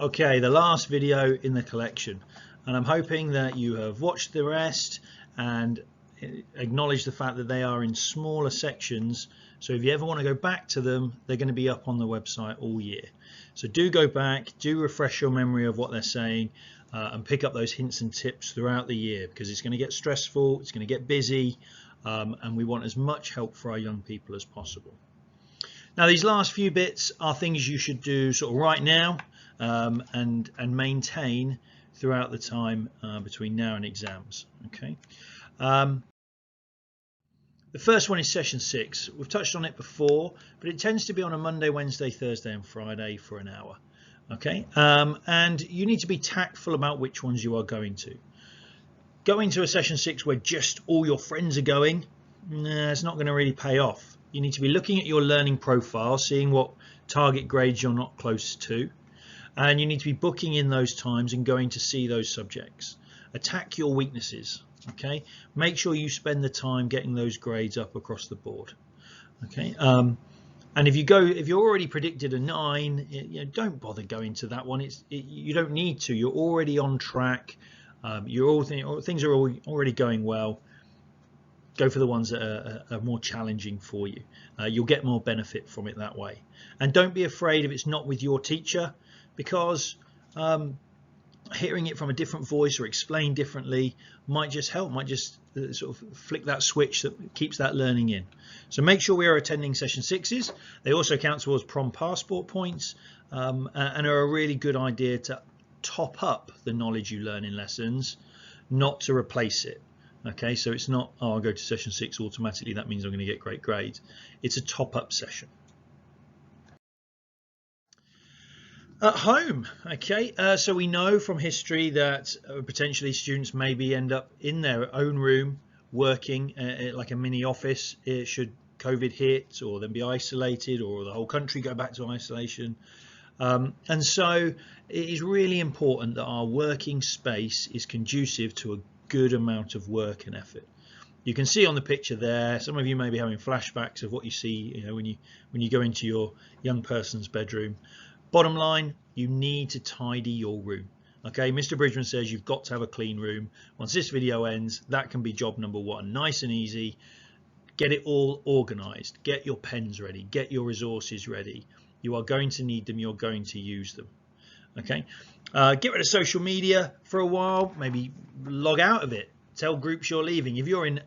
Okay, the last video in the collection, and I'm hoping that you have watched the rest and acknowledge the fact that they are in smaller sections, so if you ever want to go back to them, they're going to be up on the website all year. So do go back, do refresh your memory of what they're saying, and pick up those hints and tips throughout the year, because it's going to get stressful, it's going to get busy, and we want as much help for our young people as possible. Now, these last few bits are things you should do sort of right now, and maintain throughout the time between now and exams. Okay. The first one is session 6. We've touched on it before, but it tends to be on a Monday, Wednesday, Thursday and Friday for an hour. Okay. And you need to be tactful about which ones you are going to. Going to a session 6 where just all your friends are going, it's not going to really pay off. You need to be looking at your learning profile, seeing what target grades you're not close to, and you need to be booking in those times and going to see those subjects. Attack your weaknesses. Okay, make sure you spend the time getting those grades up across the board. Okay, and if you're already predicted a 9, don't bother going to that one. You don't need to. You're already on track. Things are already going well. Go for the ones that are more challenging for you. You'll get more benefit from it that way. And don't be afraid if it's not with your teacher, because hearing it from a different voice or explained differently might just help, might just sort of flick that switch that keeps that learning in. So make sure we are attending session 6s. They also count towards prom passport points, and are a really good idea to top up the knowledge you learn in lessons, not to replace it. Okay, so it's not, oh, I'll go to session 6 automatically, that means I'm going to get great grades. It's a top-up session. At home, okay, so we know from history that potentially students maybe end up in their own room working like a mini office should COVID hit, or then be isolated, or the whole country go back to isolation. And so it is really important that our working space is conducive to a good amount of work and effort. You can see on the picture there, some of you may be having flashbacks of what you see, when you go into your young person's bedroom. Bottom line, you need to tidy your room. Okay, Mr. Bridgman says you've got to have a clean room. Once this video ends, that can be job number 1. Nice and easy. Get it all organized. Get your pens ready. Get your resources ready. You are going to need them. You're going to use them. Okay, get rid of social media for a while. Maybe log out of it. Tell groups you're leaving. If you're in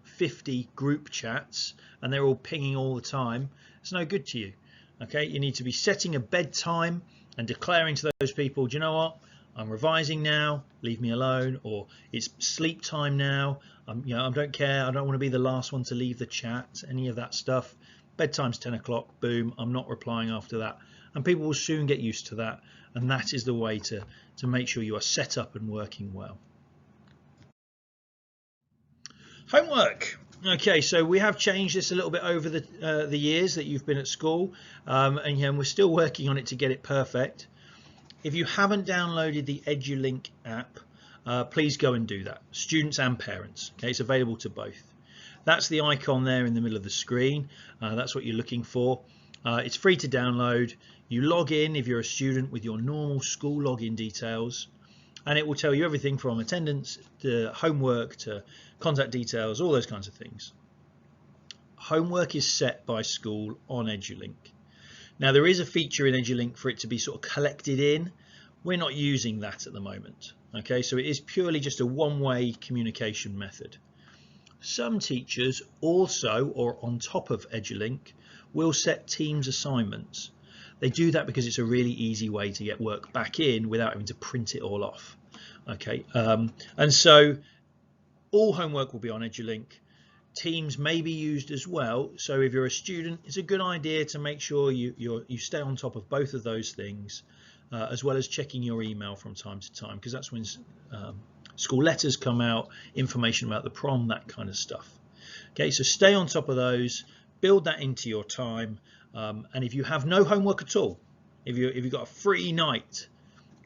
50 group chats and they're all pinging all the time, it's no good to you. Okay, you need to be setting a bedtime and declaring to those people, do you know what, I'm revising now, leave me alone, or it's sleep time now, I don't care, I don't want to be the last one to leave the chat, any of that stuff. Bedtime's 10 o'clock, boom, I'm not replying after that. And people will soon get used to that, and that is the way to make sure you are set up and working well. Homework. Okay, so we have changed this a little bit over the years that you've been at school, and we're still working on it to get it perfect. If you haven't downloaded the EduLink app, please go and do that. Students and parents. Okay, it's available to both. That's the icon there in the middle of the screen. That's what you're looking for. It's free to download. You log in if you're a student with your normal school login details, and it will tell you everything from attendance to homework to contact details, all those kinds of things. Homework is set by school on EduLink. Now, there is a feature in EduLink for it to be sort of collected in. We're not using that at the moment. Okay, so it is purely just a one-way communication method. Some teachers also, or on top of EduLink, will set Teams assignments. They do that because it's a really easy way to get work back in without having to print it all off. Okay, and so all homework will be on EduLink. Teams may be used as well, so if you're a student, it's a good idea to make sure you stay on top of both of those things, as well as checking your email from time to time, because that's when school letters come out, information about the prom, that kind of stuff. Okay, so stay on top of those, build that into your time, and if you have no homework at all, if you've got a free night,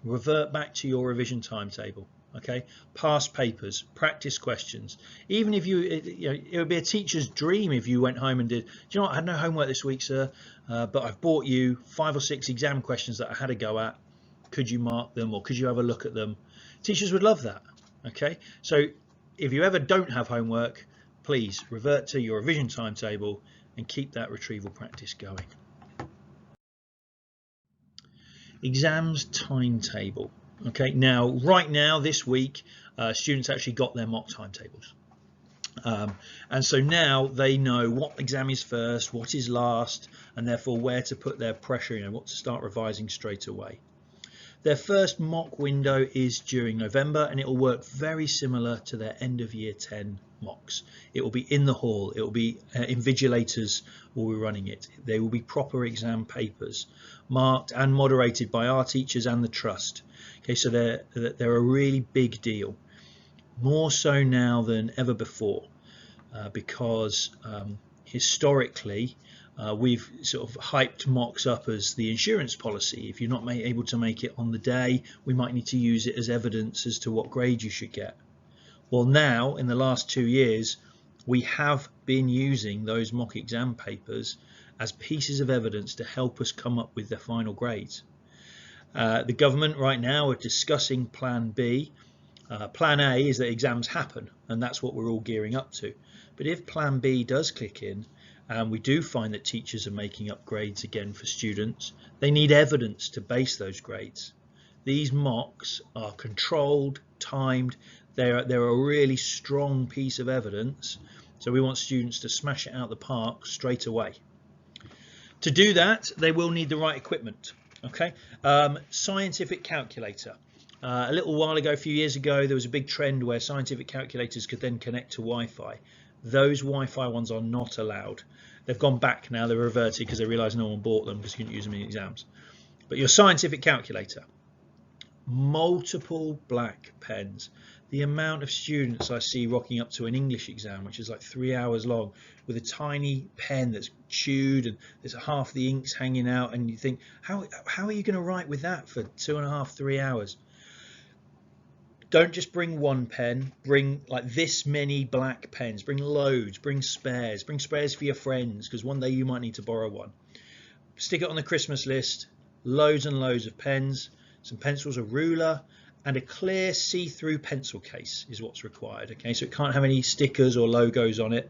revert back to your revision timetable. Okay, past papers, practice questions. Even if it would be a teacher's dream if you went home and did, do you know what, I had no homework this week, sir, but I've bought you 5 or 6 exam questions that I had to go at. could you mark them, or could you have a look at them? Teachers would love that. Okay, so if you ever don't have homework, please revert to your revision timetable and keep that retrieval practice going. Exams timetable. Okay, now right now this week students actually got their mock timetables, and so now they know what exam is first, what is last, and therefore where to put their pressure, what to start revising straight away. Their first mock window is during November, and it will work very similar to their end of year 10 mocks. It will be in the hall, it will be invigilators will be running it. They will be proper exam papers, marked and moderated by our teachers and the trust. Okay, so they're a really big deal, more so now than ever before, because historically we've sort of hyped mocks up as the insurance policy. If you're not able to make it on the day, we might need to use it as evidence as to what grade you should get. Well, now in the last 2 years we have been using those mock exam papers as pieces of evidence to help us come up with the final grades. The government right now are discussing Plan B. Plan A is that exams happen, and that's what we're all gearing up to. But if Plan B does click in, and we do find that teachers are making up grades again for students, they need evidence to base those grades. These mocks are controlled, timed, they're a really strong piece of evidence, so we want students to smash it out the park straight away. To do that, they will need the right equipment. Okay, scientific calculator. A little while ago, a few years ago, there was a big trend where scientific calculators could then connect to Wi-Fi. Those Wi-Fi ones are not allowed. They've gone back now, they're reverted because they realised no one bought them because you couldn't use them in exams. But your scientific calculator, multiple black pens. The amount of students I see rocking up to an English exam, which is like 3 hours long, with a tiny pen that's chewed and there's half the inks hanging out, and you think, how are you going to write with that for 2.5 to 3 hours? Don't just bring one pen, bring like this many black pens, bring loads, bring spares for your friends, because one day you might need to borrow one. Stick it on the Christmas list, loads and loads of pens, some pencils, a ruler, and a clear see-through pencil case is what's required. Okay, so it can't have any stickers or logos on it.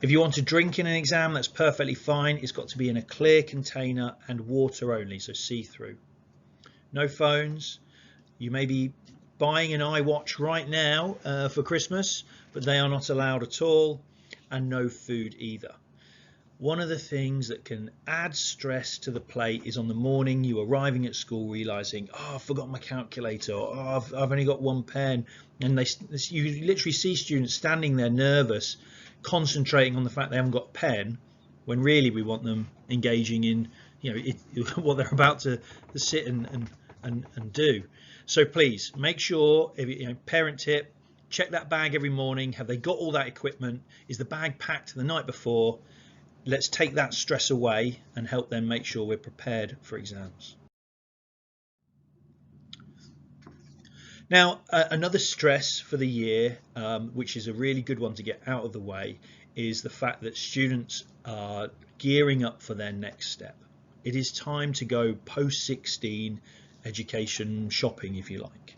If you want to drink in an exam, that's perfectly fine. It's got to be in a clear container and water only, so see-through. No phones. You may be buying an iWatch right now for Christmas, but they are not allowed at all, and no food either. One of the things that can add stress to the plate is on the morning you arriving at school realizing, oh, I've forgotten my calculator, or oh, I've only got one pen, and you literally see students standing there nervous, concentrating on the fact they haven't got a pen, when really we want them engaging in what they're about to sit and do. So please make sure, parent tip, check that bag every morning. Have they got all that equipment? Is the bag packed the night before? Let's take that stress away and help them make sure we're prepared for exams. Now, another stress for the year, which is a really good one to get out of the way, is the fact that students are gearing up for their next step. It is time to go post-16 education shopping, if you like.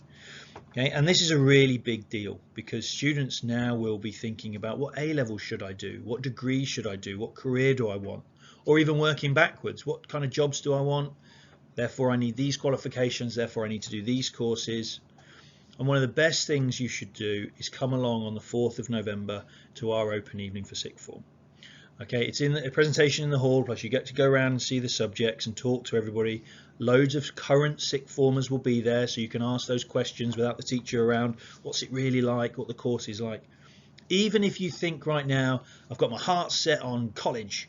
Okay, and this is a really big deal because students now will be thinking about what A-level should I do, what degree should I do, what career do I want, or even working backwards, what kind of jobs do I want, therefore I need these qualifications, therefore I need to do these courses. And one of the best things you should do is come along on the 4th of November to our open evening for sixth form. Okay, it's in a presentation in the hall, plus you get to go around and see the subjects and talk to everybody. Loads of current sixth formers will be there, so you can ask those questions without the teacher around. What's it really like? What the course is like? Even if you think right now, I've got my heart set on college.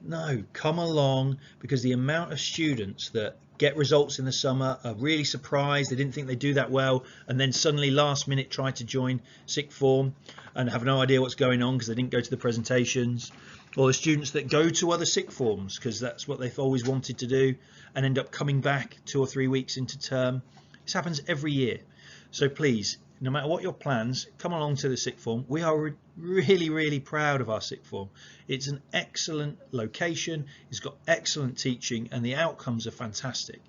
No, come along, because the amount of students that get results in the summer are really surprised, they didn't think they'd do that well, and then suddenly last minute try to join sixth form and have no idea what's going on because they didn't go to the presentations. Or the students that go to other sixth forms because that's what they've always wanted to do and end up coming back 2 or 3 weeks into term. This happens every year. So please no matter what your plans, come along to the sixth form. We are really proud of our sixth form. It's an excellent location, it's got excellent teaching, and the outcomes are fantastic,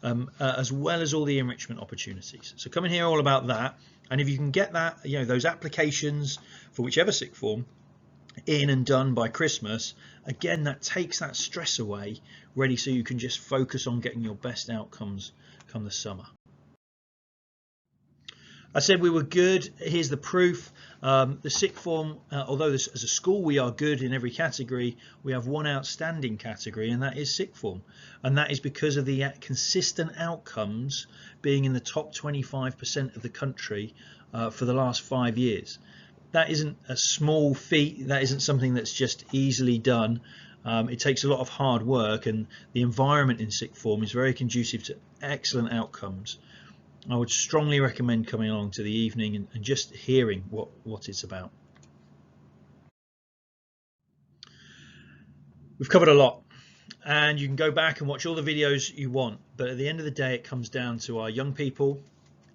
as well as all the enrichment opportunities. So come and hear all about that. And if you can get that, those applications for whichever sixth form in and done by Christmas, again, that takes that stress away, ready so you can just focus on getting your best outcomes come the summer. I said we were good. Here's the proof. The sixth form, although as a school we are good in every category, we have one outstanding category, and that is sixth form. And that is because of the consistent outcomes being in the top 25% of the country for the last 5 years. That isn't a small feat. That isn't something that's just easily done. It takes a lot of hard work, and the environment in sixth form is very conducive to excellent outcomes. I would strongly recommend coming along to the evening and just hearing what it's about. We've covered a lot, and you can go back and watch all the videos you want, but at the end of the day it comes down to our young people,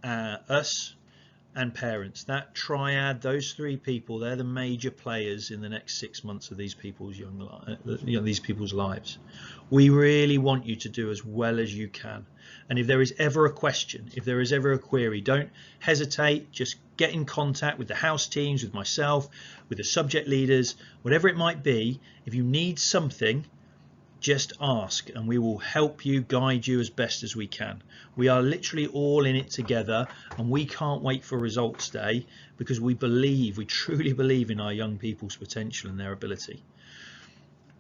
us, and parents. That triad, those three people, they're the major players in the next 6 months of these people's these people's lives. We really want you to do as well as you can. And if there is ever a question, if there is ever a query, don't hesitate. Just get in contact with the house teams, with myself, with the subject leaders, whatever it might be. If you need something, just ask, and we will help you, guide you as best as we can. We are literally all in it together, and we can't wait for results day, because we truly believe in our young people's potential and their ability.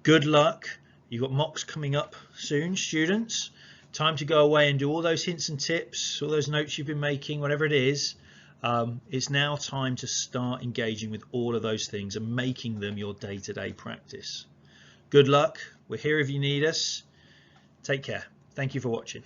Good luck. You've got mocks coming up soon, students. Time to go away and do all those hints and tips, all those notes you've been making, whatever it is. It's now time to start engaging with all of those things and making them your day-to-day practice. Good luck. We're here if you need us. Take care. Thank you for watching.